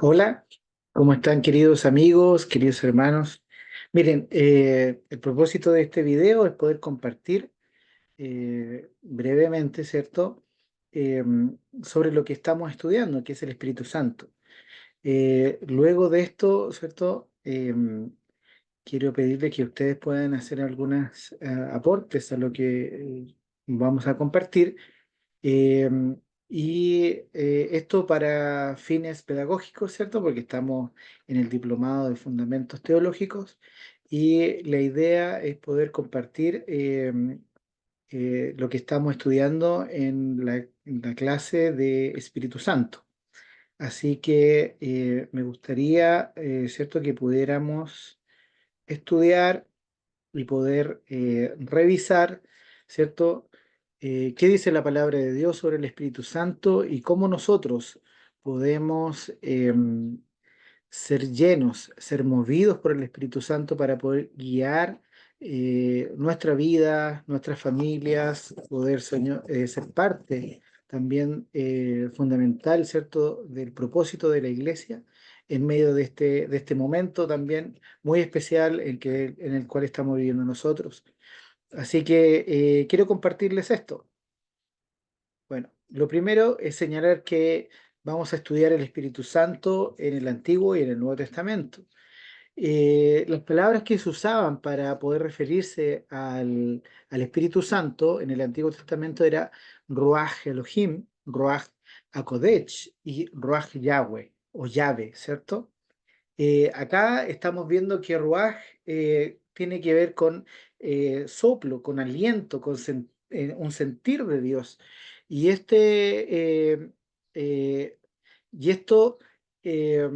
Hola, ¿cómo están queridos amigos, queridos hermanos? Miren, el propósito de este video es poder compartir brevemente, ¿cierto? Eh, Sobre lo que estamos estudiando, que es el Espíritu Santo. Luego de esto, ¿cierto? Quiero pedirles que ustedes puedan hacer algunos aportes a lo que vamos a compartir. Eh, Esto para fines pedagógicos, ¿cierto? Porque estamos en el diplomado de Fundamentos Teológicos y la idea es poder compartir lo que estamos estudiando en la clase de Espíritu Santo. Así que me gustaría, ¿cierto?, que pudiéramos estudiar y poder revisar, ¿cierto? ¿Qué dice la palabra de Dios sobre el Espíritu Santo y cómo nosotros podemos ser llenos, ser movidos por el Espíritu Santo para poder guiar nuestra vida, nuestras familias, poder ser parte también fundamental, ¿cierto?, del propósito de la iglesia en medio de este momento también muy especial en el cual estamos viviendo nosotros. Así que quiero compartirles esto. Bueno, lo primero es señalar que vamos a estudiar el Espíritu Santo en el Antiguo y en el Nuevo Testamento. Las palabras que se usaban para poder referirse al Espíritu Santo en el Antiguo Testamento era Ruach Elohim, Ruach HaKodesh y Ruach Yahweh o Yahweh, ¿cierto? Acá estamos viendo que Ruach tiene que ver con soplo, con aliento, con un sentir de Dios. Y eh, y esto eh,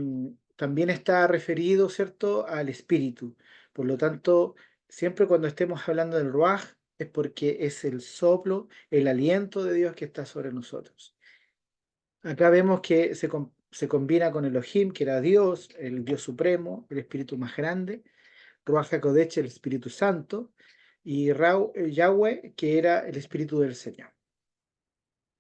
también está referido, ¿cierto?, al espíritu. Por lo tanto, siempre cuando estemos hablando del Ruach es porque es el soplo, el aliento de Dios que está sobre nosotros. Acá vemos que se combina con Elohim, que era Dios, el Dios supremo, el espíritu más grande, Ruach HaKodesh, el Espíritu Santo, y Yahweh, que era el Espíritu del Señor.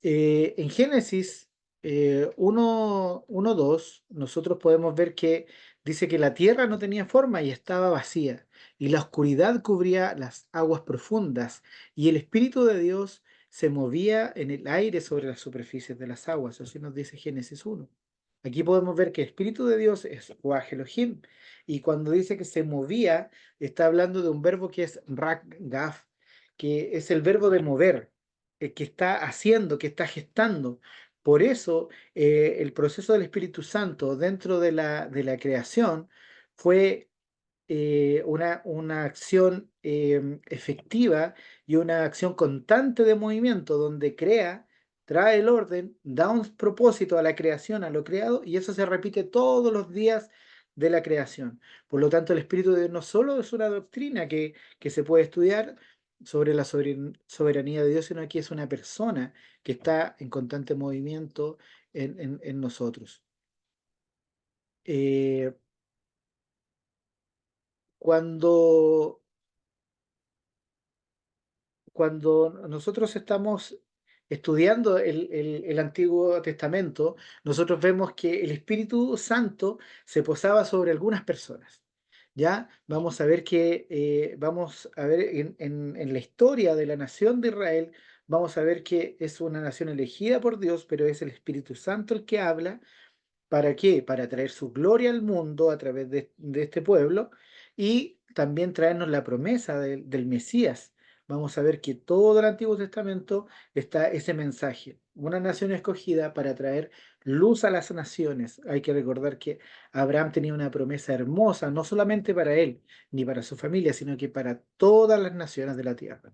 En Génesis 1:2, nosotros podemos ver que dice que la tierra no tenía forma y estaba vacía, y la oscuridad cubría las aguas profundas, y el Espíritu de Dios se movía en el aire sobre las superficies de las aguas. Así nos dice Génesis 1. Aquí podemos ver que el Espíritu de Dios es Ruach Elohim, y cuando dice que se movía, está hablando de un verbo que es rak gaf, que es el verbo de mover, que está haciendo, que está gestando. Por eso, el proceso del Espíritu Santo dentro de la creación fue una acción efectiva y una acción constante de movimiento donde crea, trae el orden, da un propósito a la creación, a lo creado, y eso se repite todos los días de la creación. Por lo tanto, el Espíritu de Dios no solo es una doctrina que se puede estudiar sobre la soberanía de Dios, sino que es una persona que está en constante movimiento en nosotros. Eh, cuando Cuando nosotros estamos estudiando el Antiguo Testamento, nosotros vemos que el Espíritu Santo se posaba sobre algunas personas. ¿Ya? Vamos a ver en la historia de la nación de Israel, vamos a ver que es una nación elegida por Dios, pero es el Espíritu Santo el que habla. ¿Para qué? Para traer su gloria al mundo a través de este pueblo y también traernos la promesa del Mesías. Vamos a ver que todo el Antiguo Testamento está ese mensaje, una nación escogida para traer luz a las naciones. Hay que recordar que Abraham tenía una promesa hermosa, no solamente para él ni para su familia, sino que para todas las naciones de la tierra.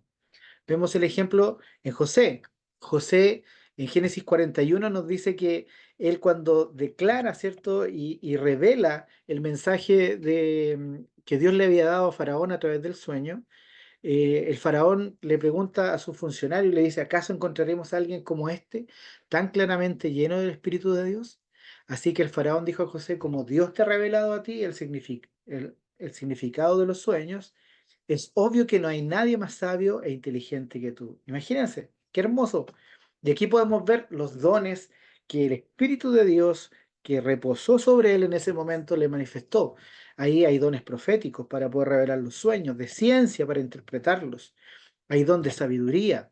Vemos el ejemplo en José. José en Génesis 41 nos dice que él cuando declara, ¿cierto? Y revela el mensaje que Dios le había dado a Faraón a través del sueño, el faraón le pregunta a su funcionario y le dice, ¿acaso encontraremos a alguien como este, tan claramente lleno del Espíritu de Dios? Así que el faraón dijo a José, como Dios te ha revelado a ti el significado de los sueños, es obvio que no hay nadie más sabio e inteligente que tú. Imagínense, qué hermoso. Y aquí podemos ver los dones que el Espíritu de Dios que reposó sobre él en ese momento le manifestó. Ahí hay dones proféticos para poder revelar los sueños, de ciencia para interpretarlos, hay don de sabiduría,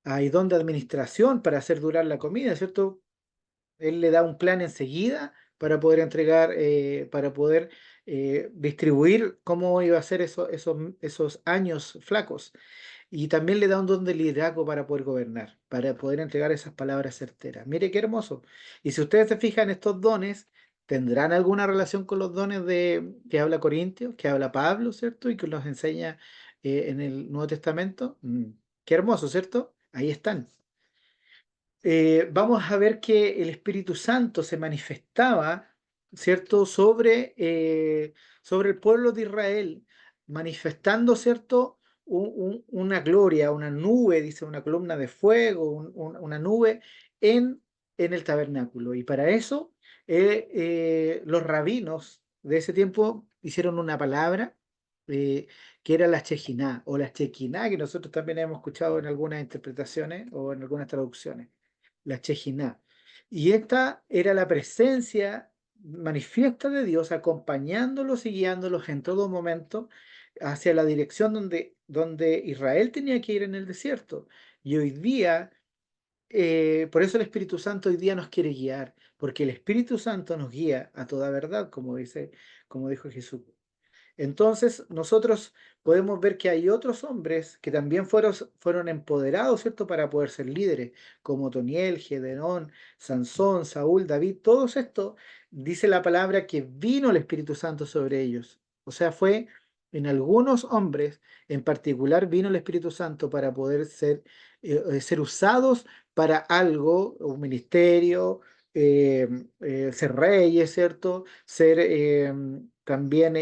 hay don de administración para hacer durar la comida, ¿cierto? Él le da un plan enseguida para poder entregar, para poder distribuir cómo iba a ser esos años flacos. Y también le da un don de liderazgo para poder gobernar, para poder entregar esas palabras certeras. Mire qué hermoso. Y si ustedes se fijan, estos dones tendrán alguna relación con los dones de que habla Corintios, que habla Pablo, ¿cierto? Y que los enseña en el Nuevo Testamento. Qué hermoso, ¿cierto? Ahí están. Vamos a ver que el Espíritu Santo se manifestaba, ¿cierto?, sobre el pueblo de Israel, manifestando, ¿cierto?, una gloria, una nube, dice, una columna de fuego, una nube en el tabernáculo. Y para eso, los rabinos de ese tiempo hicieron una palabra eh, que era la Shekinah o la Shekinah, que nosotros también hemos escuchado en algunas interpretaciones o en algunas traducciones, la Shejiná. Y esta era la presencia manifiesta de Dios acompañándolos y guiándolos en todo momento hacia la dirección donde Israel tenía que ir en el desierto. Y hoy día, por eso el Espíritu Santo hoy día nos quiere guiar, porque el Espíritu Santo nos guía a toda verdad, como dijo Jesús. Entonces, nosotros podemos ver que hay otros hombres que también fueron empoderados, ¿cierto?, para poder ser líderes, como Toniel, Gedeón, Sansón, Saúl, David, todos estos, dice la palabra que vino el Espíritu Santo sobre ellos. O sea, fue en algunos hombres en particular vino el Espíritu Santo para poder ser usados para algo, un ministerio, eh, ser reyes, ¿cierto? Ser también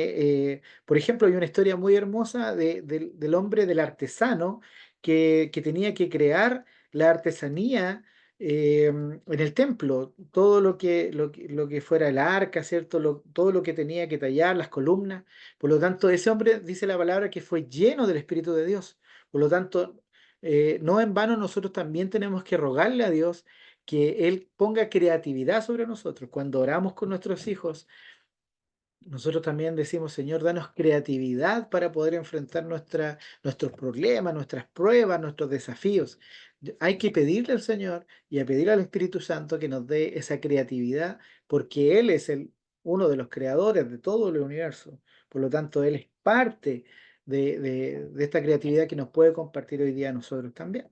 por ejemplo, hay una historia muy hermosa del hombre, del artesano, que tenía que crear la artesanía en el templo, todo lo que fuera el arca, ¿cierto? Todo lo que tenía que tallar, las columnas. Por lo tanto, ese hombre dice la palabra que fue lleno del Espíritu de Dios. Por lo tanto, no en vano nosotros también tenemos que rogarle a Dios que Él ponga creatividad sobre nosotros. Cuando oramos con nuestros hijos, nosotros también decimos, Señor, danos creatividad para poder enfrentar nuestros problemas, nuestras pruebas, nuestros desafíos. Hay que pedirle al Señor y a pedirle al Espíritu Santo que nos dé esa creatividad, porque Él es uno de los creadores de todo el universo. Por lo tanto, Él es parte de esta creatividad que nos puede compartir hoy día a nosotros también.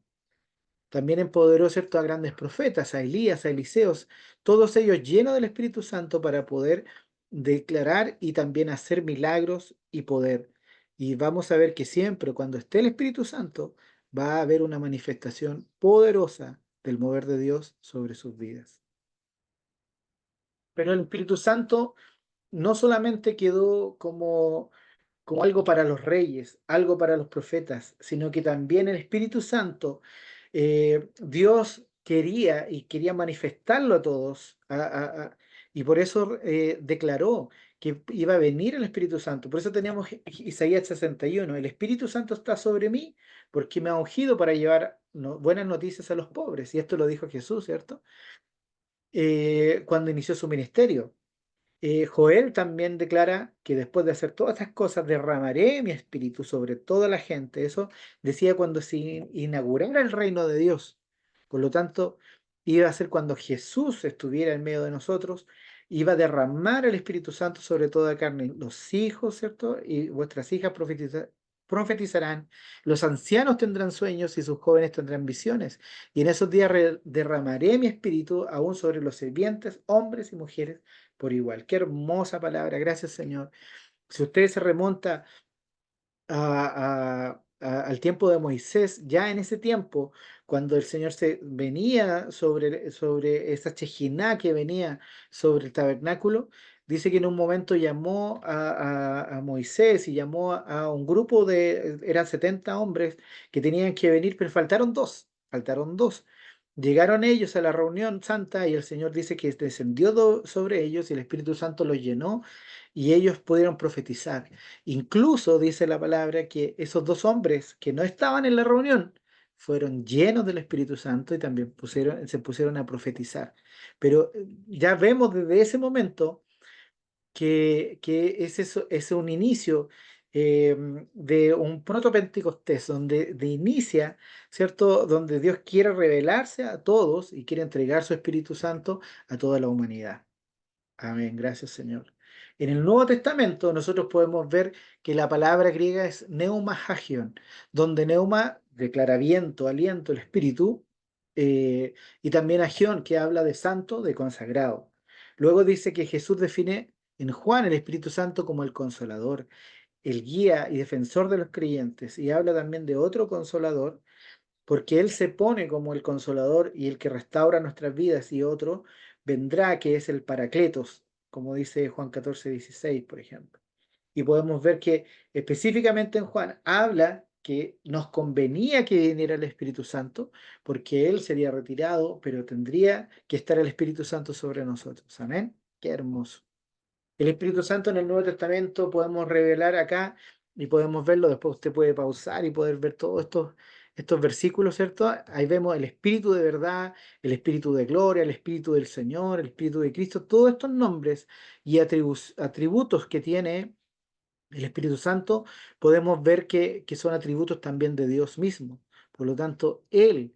También empoderó, ¿cierto?, a grandes profetas, a Elías, a Eliseos, todos ellos llenos del Espíritu Santo para poder declarar y también hacer milagros y poder. Y vamos a ver que siempre cuando esté el Espíritu Santo va a haber una manifestación poderosa del mover de Dios sobre sus vidas. Pero el Espíritu Santo no solamente quedó como algo para los reyes, algo para los profetas, sino que también el Espíritu Santo, Dios quería manifestarlo a todos, y por eso declaró que iba a venir el Espíritu Santo. Por eso teníamos Isaías 61, el Espíritu Santo está sobre mí porque me ha ungido para llevar buenas noticias a los pobres, y esto lo dijo Jesús, ¿cierto? Cuando inició su ministerio. Joel también declara que después de hacer todas estas cosas derramaré mi espíritu sobre toda la gente. Eso decía cuando se inaugurara el reino de Dios. Por lo tanto, iba a ser cuando Jesús estuviera en medio de nosotros, iba a derramar el Espíritu Santo sobre toda carne. Los hijos, ¿cierto? Y vuestras hijas profetizarán, los ancianos tendrán sueños y sus jóvenes tendrán visiones. Y en esos días derramaré mi espíritu aún sobre los sirvientes, hombres y mujeres por igual. Qué hermosa palabra, gracias Señor. Si usted se remonta al tiempo de Moisés, ya en ese tiempo, cuando el Señor se venía sobre esa Chejiná que venía sobre el tabernáculo, dice que en un momento llamó a Moisés y llamó a un grupo eran 70 hombres que tenían que venir, pero faltaron dos. Llegaron ellos a la reunión santa y el Señor dice que descendió sobre ellos y el Espíritu Santo los llenó y ellos pudieron profetizar. Incluso dice la palabra que esos dos hombres que no estaban en la reunión fueron llenos del Espíritu Santo y también se pusieron a profetizar. Pero ya vemos desde ese momento que es eso, es un inicio de un proto-Pentecostés, donde inicia, ¿cierto? Donde Dios quiere revelarse a todos y quiere entregar su Espíritu Santo a toda la humanidad. Amén, gracias Señor. En el Nuevo Testamento nosotros podemos ver que la palabra griega es neuma hagion, donde neuma declara viento, aliento, el espíritu, y también agion, que habla de santo, de consagrado. Luego dice que Jesús define en Juan el Espíritu Santo como el consolador, el guía y defensor de los creyentes, y habla también de otro consolador porque Él se pone como el consolador y el que restaura nuestras vidas, y otro vendrá que es el Paracletos, como dice Juan 14:16, por ejemplo. Y podemos ver que específicamente en Juan habla que nos convenía que viniera el Espíritu Santo, porque Él sería retirado, pero tendría que estar el Espíritu Santo sobre nosotros. Amén. Qué hermoso. El Espíritu Santo en el Nuevo Testamento podemos revelar acá y podemos verlo, después usted puede pausar y poder ver todos estos versículos, ¿cierto? Ahí vemos el Espíritu de verdad, el Espíritu de gloria, el Espíritu del Señor, el Espíritu de Cristo, todos estos nombres y atributos que tiene el Espíritu Santo, podemos ver que son atributos también de Dios mismo. Por lo tanto, Él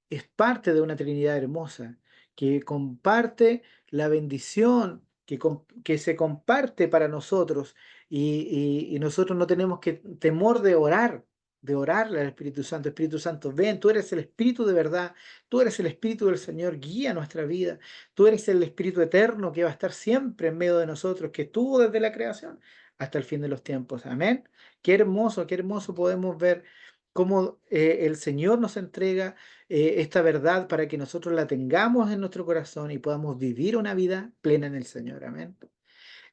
es parte de una Trinidad hermosa, que comparte la bendición, que se comparte para nosotros y nosotros no tenemos que temor de orarle al Espíritu Santo. Espíritu Santo, ven, tú eres el Espíritu de verdad, tú eres el Espíritu del Señor, guía nuestra vida, tú eres el Espíritu eterno que va a estar siempre en medio de nosotros, que estuvo desde la creación hasta el fin de los tiempos. Amén. Qué hermoso podemos ver cómo el Señor nos entrega esta verdad para que nosotros la tengamos en nuestro corazón y podamos vivir una vida plena en el Señor. Amén.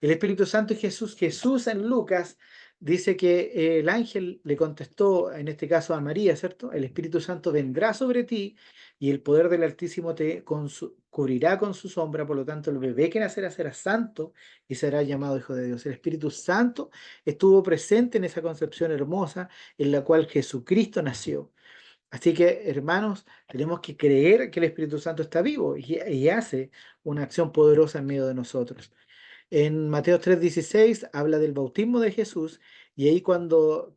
El Espíritu Santo y Jesús. Jesús en Lucas dice que el ángel le contestó, en este caso a María, ¿cierto? El Espíritu Santo vendrá sobre ti y el poder del Altísimo te cubrirá con su sombra, por lo tanto el bebé que nacerá será santo y será llamado Hijo de Dios. El Espíritu Santo estuvo presente en esa concepción hermosa en la cual Jesucristo nació. Así que, hermanos, tenemos que creer que el Espíritu Santo está vivo y hace una acción poderosa en medio de nosotros. En Mateo 3:16 habla del bautismo de Jesús y ahí cuando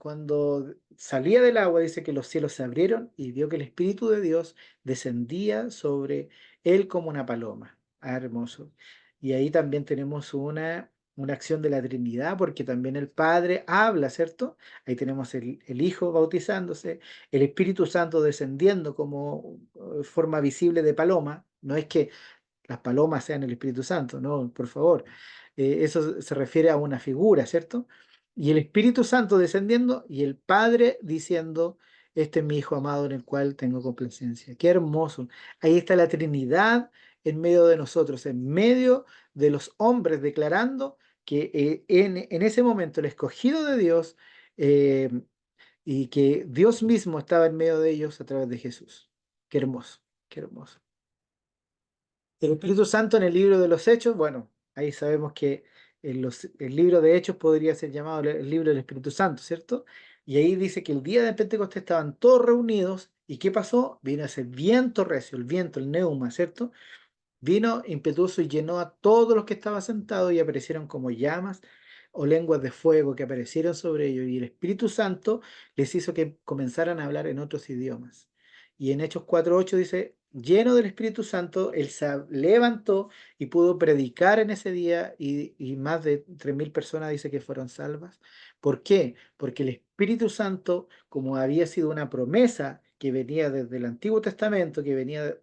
salía del agua dice que los cielos se abrieron y vio que el Espíritu de Dios descendía sobre él como una paloma. Ah, hermoso. Y ahí también tenemos una acción de la Trinidad porque también el Padre habla, ¿cierto? Ahí tenemos el Hijo bautizándose, el Espíritu Santo descendiendo como forma visible de paloma. No es que las palomas sean el Espíritu Santo, no, por favor. Eso se refiere a una figura, ¿cierto? Y el Espíritu Santo descendiendo y el Padre diciendo, este es mi Hijo amado en el cual tengo complacencia. Qué hermoso. Ahí está la Trinidad en medio de nosotros, en medio de los hombres, declarando que en ese momento el escogido de Dios eh, y que Dios mismo estaba en medio de ellos a través de Jesús. Qué hermoso, qué hermoso. El Espíritu Santo en el libro de los Hechos, bueno, ahí sabemos que el libro de Hechos podría ser llamado el libro del Espíritu Santo, ¿cierto? Y ahí dice que el día de Pentecostés estaban todos reunidos y ¿qué pasó? Vino ese viento recio, el viento, el neuma, ¿cierto? Vino impetuoso y llenó a todos los que estaban sentados y aparecieron como llamas o lenguas de fuego que aparecieron sobre ellos y el Espíritu Santo les hizo que comenzaran a hablar en otros idiomas. Y en Hechos 4:8 dice, lleno del Espíritu Santo, él se levantó y pudo predicar en ese día y más de 3.000 personas dice que fueron salvas. ¿Por qué? Porque el Espíritu Santo, como había sido una promesa que venía desde el Antiguo Testamento, que venía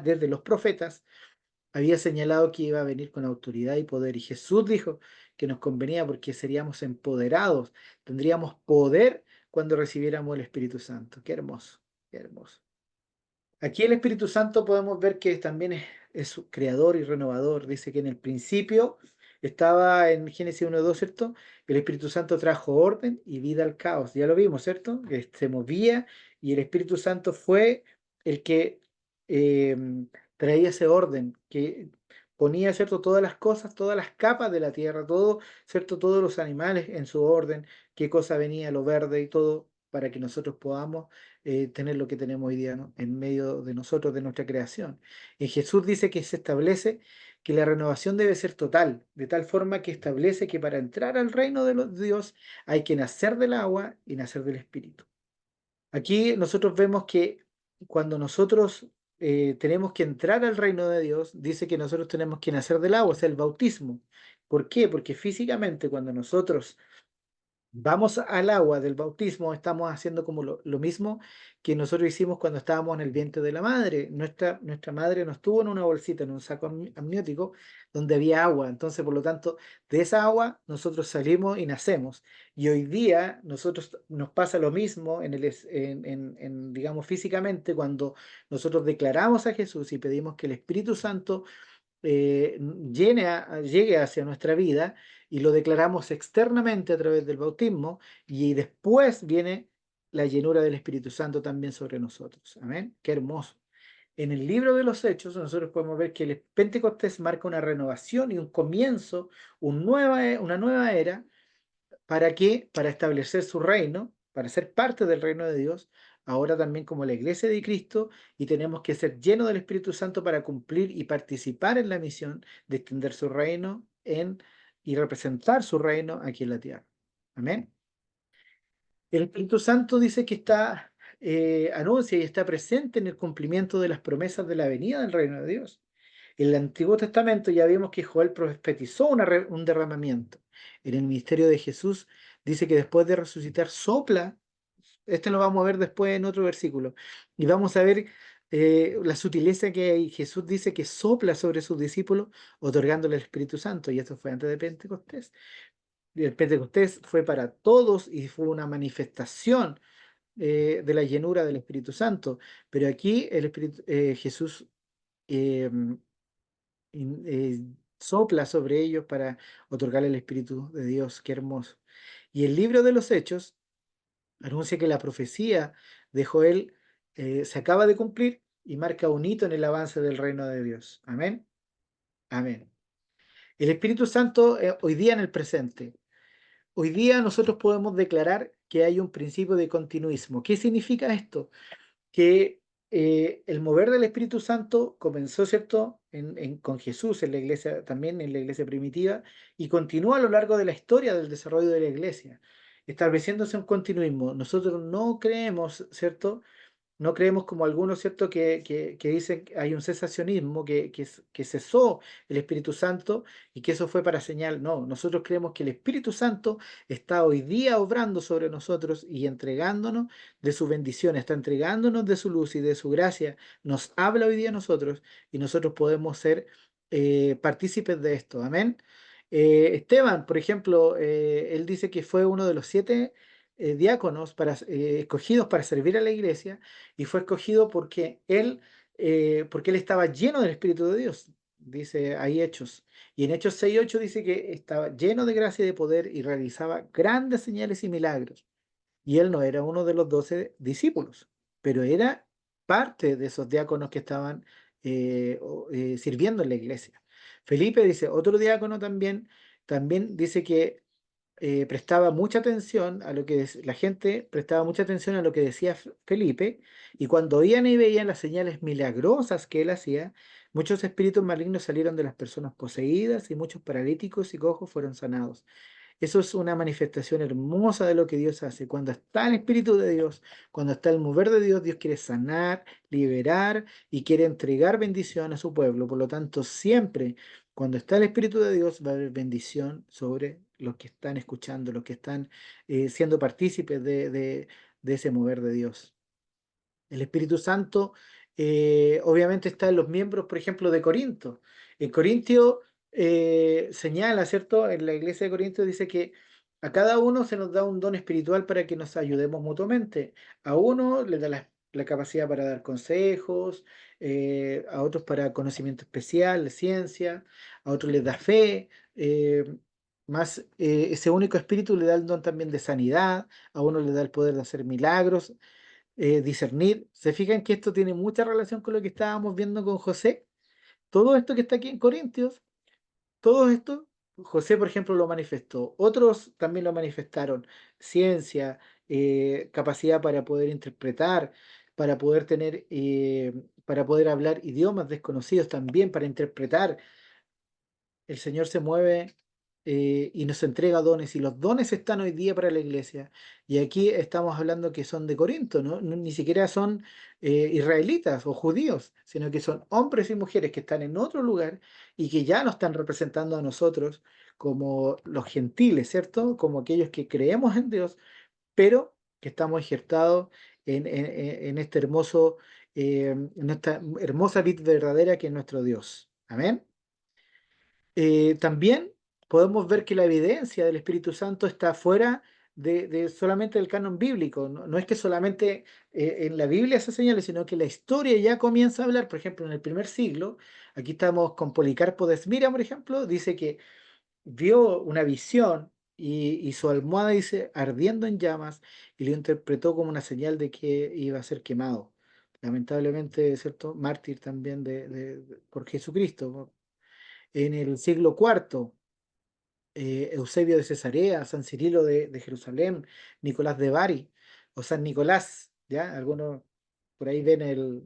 desde los profetas, había señalado que iba a venir con autoridad y poder. Y Jesús dijo que nos convenía porque seríamos empoderados, tendríamos poder cuando recibiéramos el Espíritu Santo. Qué hermoso, qué hermoso. Aquí el Espíritu Santo podemos ver que también es su creador y renovador. Dice que en el principio estaba en Génesis 1:2, ¿cierto? El Espíritu Santo trajo orden y vida al caos. Ya lo vimos, ¿cierto? Que se movía y el Espíritu Santo fue el que eh, traía ese orden, que ponía, ¿cierto? Todas las cosas, todas las capas de la tierra, todo, ¿cierto? Todos los animales en su orden, qué cosa venía, lo verde y todo, para que nosotros podamos tener lo que tenemos hoy día, ¿no? En medio de nosotros, de nuestra creación. En Jesús dice que se establece que la renovación debe ser total, de tal forma que establece que para entrar al reino de los Dios hay que nacer del agua y nacer del Espíritu. Aquí nosotros vemos que cuando nosotros tenemos que entrar al reino de Dios, dice que nosotros tenemos que nacer del agua, o sea, el bautismo. ¿Por qué? Porque físicamente cuando nosotros vamos al agua del bautismo, estamos haciendo como lo mismo que nosotros hicimos cuando estábamos en el vientre de la madre. Nuestra madre nos tuvo en una bolsita, en un saco amniótico, donde había agua. Entonces, por lo tanto, de esa agua nosotros salimos y nacemos. Y hoy día nosotros nos pasa lo mismo digamos, físicamente, cuando nosotros declaramos a Jesús y pedimos que el Espíritu Santo llegue hacia nuestra vida y lo declaramos externamente a través del bautismo y después viene la llenura del Espíritu Santo también sobre nosotros. Amén. Qué hermoso. En el libro de los Hechos nosotros podemos ver que el Pentecostés marca una renovación y un comienzo, una nueva era. ¿Para qué? Para establecer su reino, para ser parte del reino de Dios, ahora también como la iglesia de Cristo, y tenemos que ser llenos del Espíritu Santo para cumplir y participar en la misión de extender su reino y representar su reino aquí en la tierra. Amén. El Espíritu Santo dice que anuncia y está presente en el cumplimiento de las promesas de la venida del reino de Dios. En el Antiguo Testamento ya vimos que Joel profetizó un derramamiento. En el ministerio de Jesús dice que después de resucitar sopla. Este lo vamos a ver después en otro versículo. Y vamos a ver la sutileza que hay. Jesús dice que sopla sobre sus discípulos, otorgándole el Espíritu Santo. Y esto fue antes de Pentecostés. Y el Pentecostés fue para todos y fue una manifestación de la llenura del Espíritu Santo. Pero aquí Jesús eh, sopla sobre ellos para otorgarle el Espíritu de Dios. Qué hermoso. Y el libro de los Hechos anuncia que la profecía de Joel se acaba de cumplir y marca un hito en el avance del reino de Dios. Amén. Amén. El Espíritu Santo hoy día en el presente. Hoy día nosotros podemos declarar que hay un principio de continuismo. ¿Qué significa esto? Que el mover del Espíritu Santo comenzó, ¿cierto?, con Jesús en la iglesia, también en la iglesia primitiva, y continúa a lo largo de la historia del desarrollo de la iglesia, estableciéndose un continuismo. Nosotros no creemos, ¿cierto? No creemos como algunos, ¿cierto?, que dicen que hay un cesacionismo, que cesó el Espíritu Santo y que eso fue para señal. No, nosotros creemos que el Espíritu Santo está hoy día obrando sobre nosotros y entregándonos de su bendición, está entregándonos de su luz y de su gracia. Nos habla hoy día a nosotros y nosotros podemos ser partícipes de esto. Amén. Esteban, por ejemplo, él dice que fue uno de los 7 diáconos escogidos para servir a la iglesia y fue escogido porque él estaba lleno del Espíritu de Dios, dice ahí Hechos. Y en Hechos 6:8 dice que estaba lleno de gracia y de poder y realizaba grandes señales y milagros. Y él no era uno de los 12 discípulos, pero era parte de esos diáconos que estaban sirviendo en la iglesia. Felipe dice, otro diácono también dice que prestaba mucha atención a lo que la gente prestaba mucha atención a lo que decía Felipe, y cuando oían y veían las señales milagrosas que él hacía, muchos espíritus malignos salieron de las personas poseídas y muchos paralíticos y cojos fueron sanados. Eso es una manifestación hermosa de lo que Dios hace. Cuando está el Espíritu de Dios, cuando está el mover de Dios, Dios quiere sanar, liberar y quiere entregar bendición a su pueblo. Por lo tanto, siempre cuando está el Espíritu de Dios va a haber bendición sobre los que están escuchando, los que están siendo partícipes de ese mover de Dios. El Espíritu Santo obviamente está en los miembros, por ejemplo, de Corinto. En Corintio señala, ¿cierto? En la iglesia de Corinto dice que a cada uno se nos da un don espiritual para que nos ayudemos mutuamente. A uno le da la capacidad para dar consejos, a otros para conocimiento especial, ciencia, a otros les da fe. Ese único espíritu le da el don también de sanidad, a uno le da el poder de hacer milagros, discernir. ¿Se fijan que esto tiene mucha relación con lo que estábamos viendo con José? Todo esto que está aquí en Corintios, todo esto, José, por ejemplo, lo manifestó. Otros también lo manifestaron. Ciencia, capacidad para poder interpretar, para poder tener, para poder hablar idiomas desconocidos también, para interpretar. El Señor se mueve y nos entrega dones, y los dones están hoy día para la iglesia. Y aquí estamos hablando que son de Corinto, ¿no? Ni siquiera son israelitas o judíos, sino que son hombres y mujeres que están en otro lugar y que ya nos están representando a nosotros como los gentiles, ¿cierto? Como aquellos que creemos en Dios, pero que estamos injertados en este hermoso, en esta hermosa vid verdadera que es nuestro Dios. Amén. También podemos ver que la evidencia del Espíritu Santo está fuera de solamente del canon bíblico. No, no es que solamente en la Biblia se señale, sino que la historia ya comienza a hablar. Por ejemplo, en el primer siglo, aquí estamos con Policarpo de Esmira, por ejemplo, dice que vio una visión y su almohada dice ardiendo en llamas, y lo interpretó como una señal de que iba a ser quemado. Lamentablemente, ¿cierto? Mártir también por Jesucristo. En el siglo cuarto, Eusebio de Cesarea, San Cirilo de Jerusalén, Nicolás de Bari o San Nicolás, ¿ya? Algunos por ahí ven el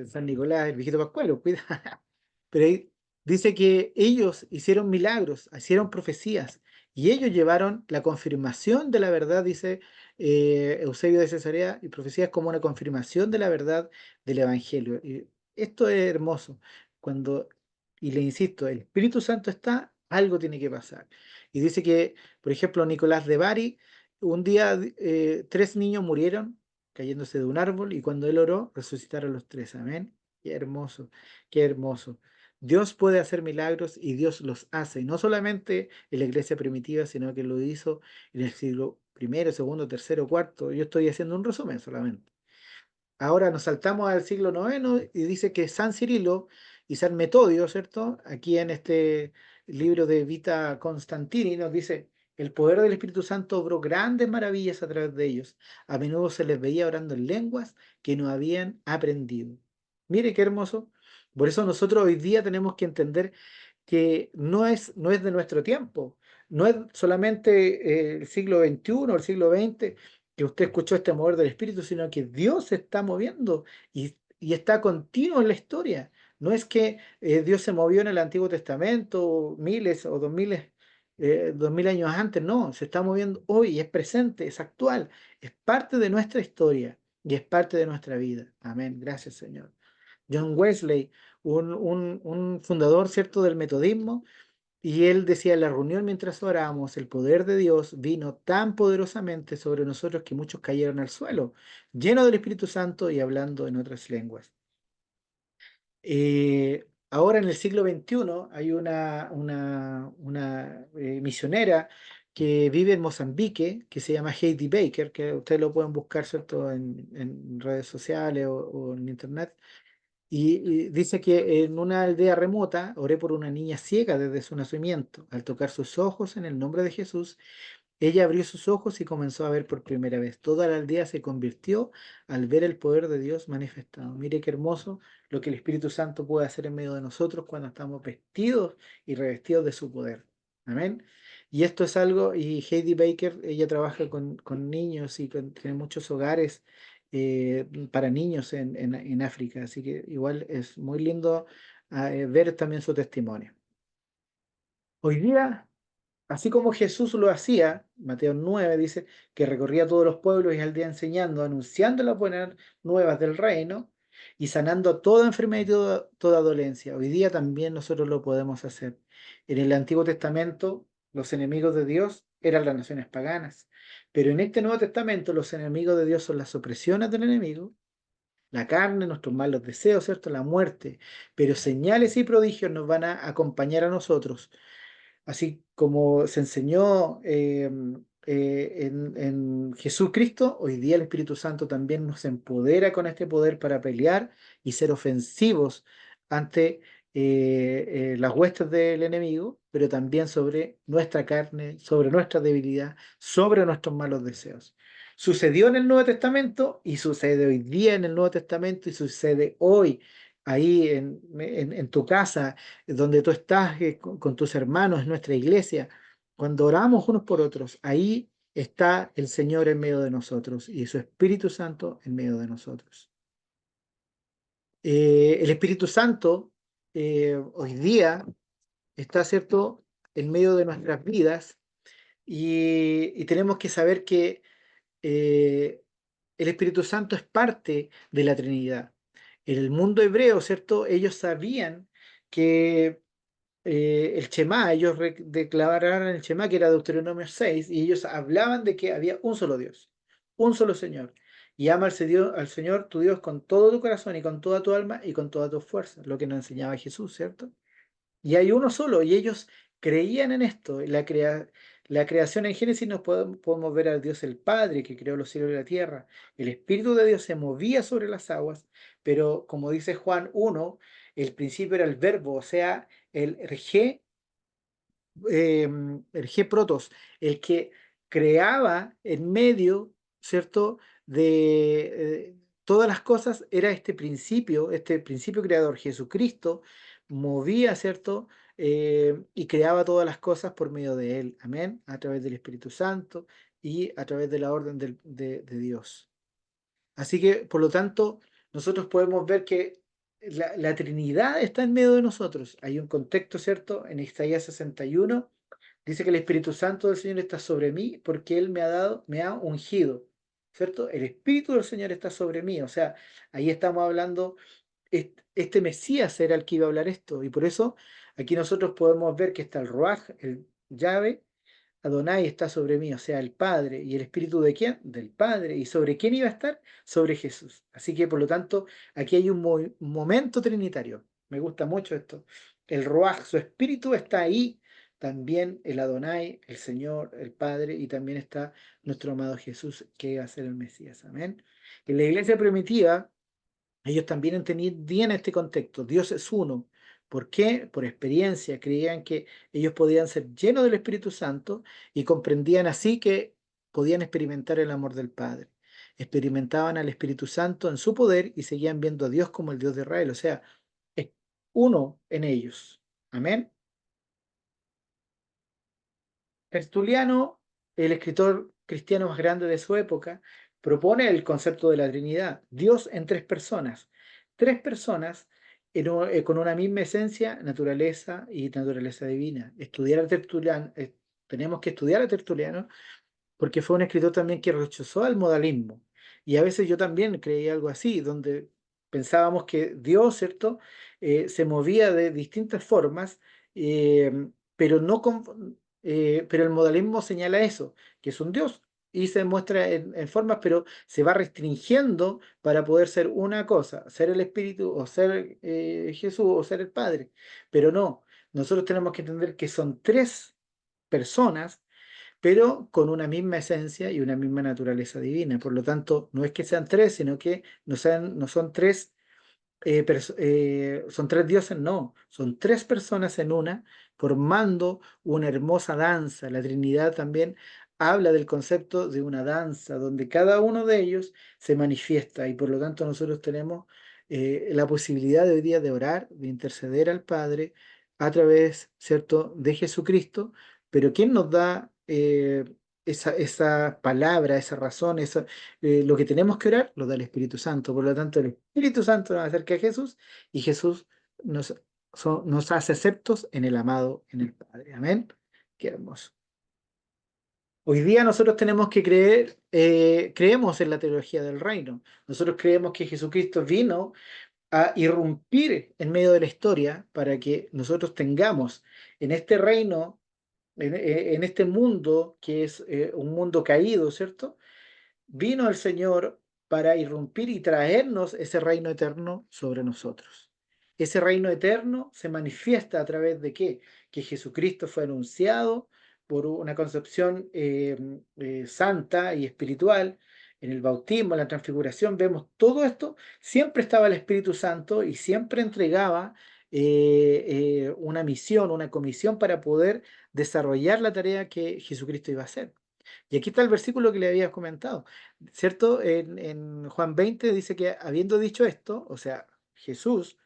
San Nicolás, el viejito Pascuero, cuida. Pero ahí dice que ellos hicieron milagros, hicieron profecías, y ellos llevaron la confirmación de la verdad, dice Eusebio de Cesarea, y profecías como una confirmación de la verdad del Evangelio. Y esto es hermoso. Cuando, y le insisto, el Espíritu Santo está, algo tiene que pasar. Y dice que, por ejemplo, Nicolás de Bari, un día tres niños murieron cayéndose de un árbol, y cuando él oró, resucitaron los tres. Amén. Qué hermoso, qué hermoso. Dios puede hacer milagros y Dios los hace, y no solamente en la iglesia primitiva, sino que lo hizo en el siglo primero, segundo, tercero, cuarto. Yo estoy haciendo un resumen solamente. Ahora nos saltamos al siglo noveno y dice que San Cirilo y San Metodio, ¿cierto? Aquí en este libro de Vita Constantini nos dice, el poder del Espíritu Santo obró grandes maravillas a través de ellos. A menudo se les veía orando en lenguas que no habían aprendido. Mire qué hermoso. Por eso nosotros hoy día tenemos que entender que no es de nuestro tiempo, no es solamente el siglo XXI o el siglo XX que usted escuchó este mover del Espíritu, sino que Dios se está moviendo y está continuo en la historia. No es que Dios se movió en el Antiguo Testamento miles o dos mil años antes, no, se está moviendo hoy, es presente, es actual, es parte de nuestra historia y es parte de nuestra vida. Amén, gracias Señor. John Wesley, un fundador, ¿cierto?, del metodismo, y él decía en la reunión mientras orábamos, el poder de Dios vino tan poderosamente sobre nosotros que muchos cayeron al suelo, llenos del Espíritu Santo y hablando en otras lenguas. Ahora en el siglo XXI hay una misionera que vive en Mozambique, que se llama Heidi Baker, que ustedes lo pueden buscar, ¿cierto?, en redes sociales o en internet. Y dice que en una aldea remota oré por una niña ciega desde su nacimiento. Al tocar sus ojos en el nombre de Jesús, ella abrió sus ojos y comenzó a ver por primera vez. Toda la aldea se convirtió al ver el poder de Dios manifestado. Mire qué hermoso lo que el Espíritu Santo puede hacer en medio de nosotros cuando estamos vestidos y revestidos de su poder. Amén. Y esto es algo, y Heidi Baker, ella trabaja con niños y tiene muchos hogares para niños en África. Así que igual es muy lindo ver también su testimonio. Hoy día, así como Jesús lo hacía, Mateo 9 dice que recorría todos los pueblos y al día enseñando, anunciando las buenas nuevas del reino y sanando toda enfermedad y toda dolencia. Hoy día también nosotros lo podemos hacer. En el Antiguo Testamento, los enemigos de Dios eran las naciones paganas, pero en este Nuevo Testamento los enemigos de Dios son las opresiones del enemigo, la carne, nuestros malos deseos, ¿cierto? La muerte, pero señales y prodigios nos van a acompañar a nosotros. Así como se enseñó en Jesucristo, hoy día el Espíritu Santo también nos empodera con este poder para pelear y ser ofensivos ante las huestes del enemigo, pero también sobre nuestra carne, sobre nuestra debilidad, sobre nuestros malos deseos. Sucedió en el Nuevo Testamento y sucede hoy día en el Nuevo Testamento y sucede hoy ahí en tu casa donde tú estás con tus hermanos, en nuestra iglesia, cuando oramos unos por otros, ahí está el Señor en medio de nosotros y su Espíritu Santo en medio de nosotros. El Espíritu Santo hoy día está, ¿cierto?, en medio de nuestras vidas y tenemos que saber que eh, el Espíritu Santo es parte de la Trinidad. En el mundo hebreo, ¿cierto? Ellos sabían que el Shema, ellos declararon el Shema, que era Deuteronomio 6, y ellos hablaban de que había un solo Dios, un solo Señor. Y ama al Señor tu Dios con todo tu corazón y con toda tu alma y con toda tu fuerza, lo que nos enseñaba Jesús, ¿cierto? Y hay uno solo, y ellos creían en esto. La creación en Génesis nos podemos ver al Dios el Padre que creó los cielos y la tierra. El Espíritu de Dios se movía sobre las aguas, pero como dice Juan 1, el principio era el verbo, o sea, el Ergé Protos, el que creaba en medio, ¿cierto?, de todas las cosas, era este principio creador, Jesucristo, movía, ¿cierto?, y creaba todas las cosas por medio de él, amén, a través del Espíritu Santo y a través de la orden de Dios. Así que, por lo tanto, nosotros podemos ver que la Trinidad está en medio de nosotros. Hay un contexto, ¿cierto? En Isaías 61 dice que el Espíritu Santo del Señor está sobre mí porque Él me ha ungido, ¿cierto? El Espíritu del Señor está sobre mí. O sea, ahí estamos hablando, este Mesías era el que iba a hablar esto. Y por eso aquí nosotros podemos ver que está el Ruaj, el Yahvé, Adonai está sobre mí, o sea, el Padre. ¿Y el Espíritu de quién? Del Padre. ¿Y sobre quién iba a estar? Sobre Jesús. Así que, por lo tanto, aquí hay un momento trinitario. Me gusta mucho esto. El Ruach, su Espíritu está ahí. También el Adonai, el Señor, el Padre, y también está nuestro amado Jesús, que iba a ser el Mesías. Amén. En la iglesia primitiva, ellos también entendían este contexto. Dios es uno. ¿Por qué? Por experiencia. Creían que ellos podían ser llenos del Espíritu Santo y comprendían así que podían experimentar el amor del Padre. Experimentaban al Espíritu Santo en su poder y seguían viendo a Dios como el Dios de Israel. O sea, es uno en ellos. Amén. Tertuliano, el escritor cristiano más grande de su época, propone el concepto de la Trinidad, Dios en tres personas con una misma esencia, naturaleza y naturaleza divina. Estudiar a Tertuliano, tenemos que estudiar a Tertuliano porque fue un escritor también que rechazó al modalismo. Y a veces yo también creía algo así, donde pensábamos que Dios, ¿cierto?, se movía de distintas formas, pero, no pero el modalismo señala eso, que es un Dios. Y se muestra en formas, pero se va restringiendo para poder ser una cosa, ser el Espíritu o ser Jesús o ser el Padre. Pero no, nosotros tenemos que entender que son tres personas pero con una misma esencia y una misma naturaleza divina. Por lo tanto, no es que sean tres, sino que no son tres, son tres dioses, no, son tres personas en una, formando una hermosa danza. La Trinidad también habla del concepto de una danza, donde cada uno de ellos se manifiesta y por lo tanto nosotros tenemos la posibilidad de hoy día de orar, de interceder al Padre a través, ¿cierto?, de Jesucristo, pero ¿quién nos da esa palabra, esa razón, lo que tenemos que orar? Lo da el Espíritu Santo. Por lo tanto, el Espíritu Santo nos acerca a Jesús y Jesús nos, nos hace aceptos en el amado, en el Padre. Amén. Qué hermoso. Hoy día nosotros tenemos que creer, creemos en la teología del reino. Nosotros creemos que Jesucristo vino a irrumpir en medio de la historia para que nosotros tengamos en este reino, en este mundo que es un mundo caído, ¿cierto? Vino el Señor para irrumpir y traernos ese reino eterno sobre nosotros. Ese reino eterno se manifiesta a través de qué? Que Jesucristo fue anunciado por una concepción santa y espiritual. En el bautismo, en la transfiguración, vemos todo esto. Siempre estaba el Espíritu Santo y siempre entregaba una misión, una comisión para poder desarrollar la tarea que Jesucristo iba a hacer. Y aquí está el versículo que le había comentado, ¿cierto? En Juan 20 dice que habiendo dicho esto, o sea, Jesús,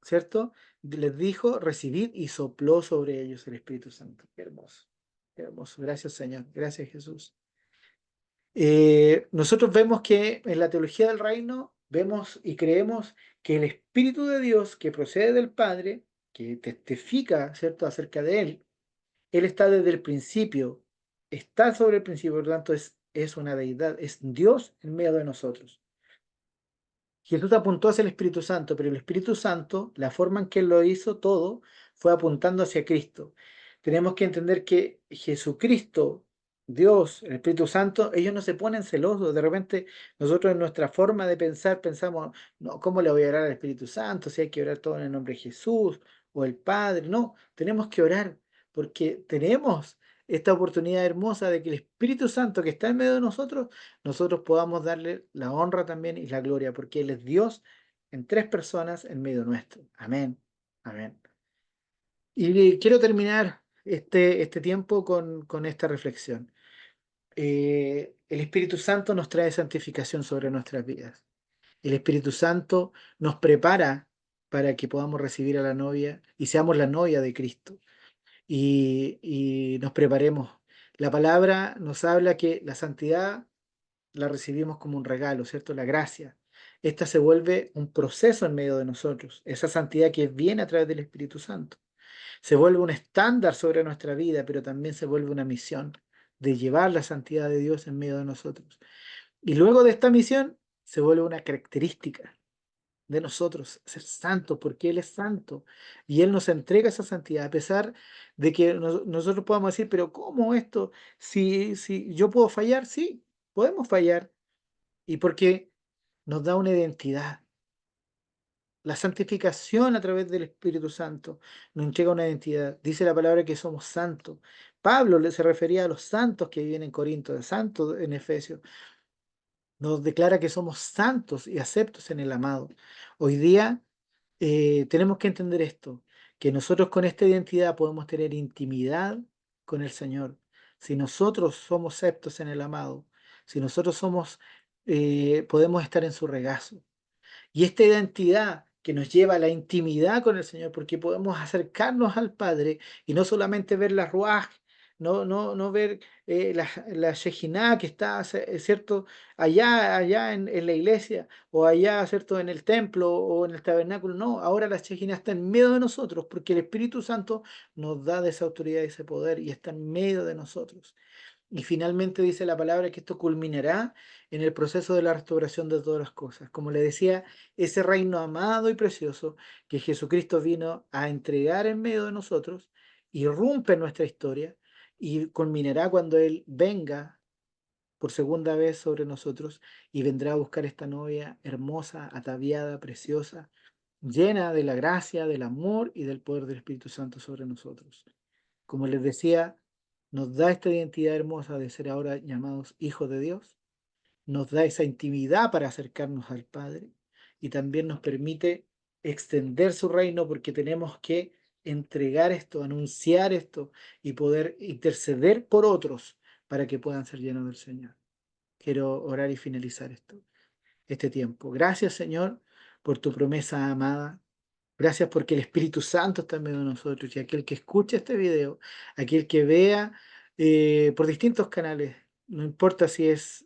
¿cierto? Les dijo, recibid y sopló sobre ellos el Espíritu Santo. Qué hermoso, qué hermoso. Gracias, Señor. Gracias, Jesús. Nosotros vemos que en la teología del reino vemos y creemos que el Espíritu de Dios que procede del Padre, que testifica, ¿cierto?, acerca de Él está desde el principio, está sobre el principio, por lo tanto es una deidad, es Dios en medio de nosotros. Jesús apuntó hacia el Espíritu Santo, pero el Espíritu Santo, la forma en que Él lo hizo todo, fue apuntando hacia Cristo. Tenemos que entender que Jesucristo, Dios, el Espíritu Santo, ellos no se ponen celosos. De repente, nosotros en nuestra forma de pensar pensamos, no, ¿cómo le voy a orar al Espíritu Santo? Si hay que orar todo en el nombre de Jesús o el Padre. No, tenemos que orar porque tenemos esta oportunidad hermosa de que el Espíritu Santo que está en medio de nosotros podamos darle la honra también y la gloria, porque Él es Dios en tres personas en medio nuestro. Amén. Amén. Y quiero terminar este tiempo con esta reflexión. El Espíritu Santo nos trae santificación sobre nuestras vidas. El Espíritu Santo nos prepara para que podamos recibir a la novia y seamos la novia de Cristo y nos preparemos. La palabra nos habla que la santidad la recibimos como un regalo, ¿cierto? La gracia. Esta se vuelve un proceso en medio de nosotros, esa santidad que viene a través del Espíritu Santo. Se vuelve un estándar sobre nuestra vida, pero también se vuelve una misión de llevar la santidad de Dios en medio de nosotros. Y luego de esta misión se vuelve una característica de nosotros, ser santos, porque Él es santo y Él nos entrega esa santidad, a pesar de que nosotros podamos decir, pero ¿cómo esto? Si yo puedo fallar, sí, podemos fallar, y porque nos da una identidad. La santificación a través del Espíritu Santo nos entrega una identidad. Dice la palabra que somos santos. Pablo se refería a los santos que viven en Corinto, de santos en Efesios. Nos declara que somos santos y aceptos en el amado. Hoy día tenemos que entender esto, que nosotros con esta identidad podemos tener intimidad con el Señor. Si nosotros somos aceptos en el amado, si nosotros podemos estar en su regazo. Y esta identidad que nos lleva a la intimidad con el Señor, porque podemos acercarnos al Padre y no solamente ver la Ruaj, no ver la Shejinah que está, ¿cierto? Allá en la iglesia, o allá, ¿cierto? En el templo o en el tabernáculo. No, ahora la Shejinah está en medio de nosotros, porque el Espíritu Santo nos da de esa autoridad y ese poder y está en medio de nosotros. Y finalmente dice la palabra que esto culminará en el proceso de la restauración de todas las cosas. Como le decía, ese reino amado y precioso que Jesucristo vino a entregar en medio de nosotros, irrumpe en nuestra historia y culminará cuando Él venga por segunda vez sobre nosotros y vendrá a buscar esta novia hermosa, ataviada, preciosa, llena de la gracia, del amor y del poder del Espíritu Santo sobre nosotros. Como les decía, nos da esta identidad hermosa de ser ahora llamados hijos de Dios, nos da esa intimidad para acercarnos al Padre y también nos permite extender su reino porque tenemos que entregar esto, anunciar esto y poder interceder por otros para que puedan ser llenos del Señor. Quiero orar y finalizar este tiempo. Gracias, Señor, por tu promesa amada. Gracias porque el Espíritu Santo está en medio de nosotros y aquel que escuche este video, aquel que vea por distintos canales, no importa si es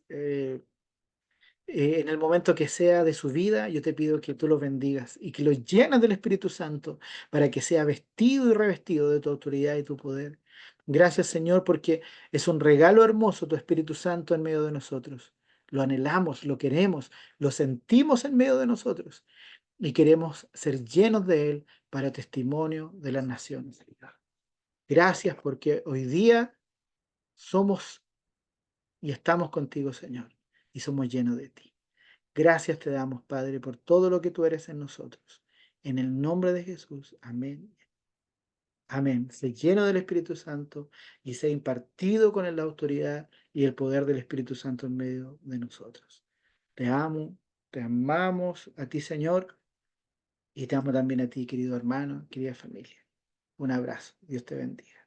en el momento que sea de su vida, yo te pido que tú los bendigas y que los llenas del Espíritu Santo para que sea vestido y revestido de tu autoridad y tu poder. Gracias, Señor, porque es un regalo hermoso tu Espíritu Santo en medio de nosotros. Lo anhelamos, lo queremos, lo sentimos en medio de nosotros y queremos ser llenos de Él para testimonio de las naciones. Gracias porque hoy día somos y estamos contigo, Señor, y somos llenos de ti. Gracias te damos, Padre, por todo lo que tú eres en nosotros. En el nombre de Jesús. Amén. Amén. Sé lleno del Espíritu Santo y sé impartido con la autoridad y el poder del Espíritu Santo en medio de nosotros. Te amo, te amamos a ti, Señor, y te amo también a ti, querido hermano, querida familia. Un abrazo. Dios te bendiga.